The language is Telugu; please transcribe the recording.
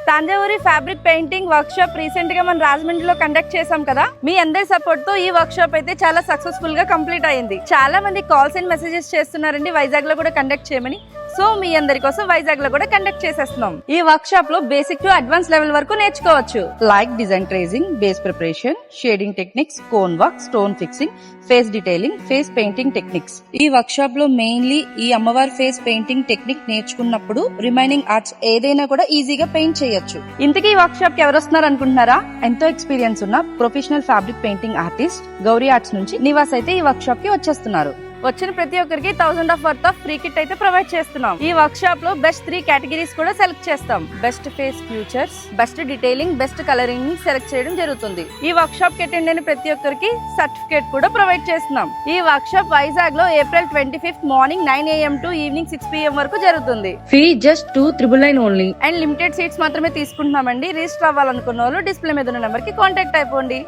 తాంజావూరి ఫ్యాబ్రిక్ పెయింటింగ్ వర్క్ షాప్ రీసెంట్ గా మనం రాజమండ్రిలో కండక్ట్ చేసాం కదా. మీ అందరి సపోర్ట్ తో ఈ వర్క్ షాప్ అయితే చాలా సక్సెస్ఫుల్ గా కంప్లీట్ అయింది. చాలా మంది కాల్స్ అండ్ మెసేజెస్ చేస్తున్నారండి వైజాగ్ లో కూడా కండక్ట్ చేయమని. సో మీ అందరి కోసం వైజాగ్ లో కూడా కండక్ట్ చేసేస్తున్నాం. ఈ వర్క్ షాప్ లో బేసిక్ టు అడ్వాన్స్ లెవెల్ వరకు నేర్చుకోవచ్చు. Like design tracing, base preparation, shading techniques, cone work, stone fixing, face detailing, face painting techniques. ఈ వర్క్ షాప్ లో మెయిన్లీ ఈ అమ్మవారి ఫేస్ పెయింటింగ్ టెక్నిక్ నేర్చుకున్నప్పుడు రిమైనింగ్ ఆర్ట్స్ ఏదైనా కూడా ఈజీగా పెయింట్ చేయొచ్చు. ఇంతకీ ఈ వర్క్ షాప్ కి ఎవరు వస్తున్నారు అనుకుంటున్నారా? ఎంతో ఎక్స్పీరియన్స్ ఉన్న professional fabric painting artist Gauri arts నుంచి నివాస్ అయితే ఈ వర్క్ షాప్ కి వచ్చేస్తున్నారు. వచ్చిన ప్రతి ఒక్కరికి 1000 of worth of free kit అయితే ప్రొవైడ్ చేస్తున్నాం. ఈ వర్క్ షాప్ లో బెస్ట్ 3 కేటగిరీస్ కూడా సెలెక్ట్ చేస్తాం. Best face futures, best detailing, best colouring select చేయడం జరుగుతుంది. ఈ వర్క్ షాప్ కి అటెండ్ అయిన ప్రతి ఒక్కరికి సర్టిఫికేట్ కూడా ప్రొవైడ్ చేస్తున్నాం. ఈ వర్క్ షాప్ వైజాగ్ లో April 25th morning 9 AM to evening 6 PM వరకు జరుగుతుంది. Fee just 2,999 only and limited seats మాత్రమే తీసుకుంటున్నామండి. రిజిస్టర్ అవ్వాలనుకున్న వాళ్ళు డిస్ప్లే మీద ఉన్న నెంబర్ కి కాంటాక్ట్ అయిపోండి.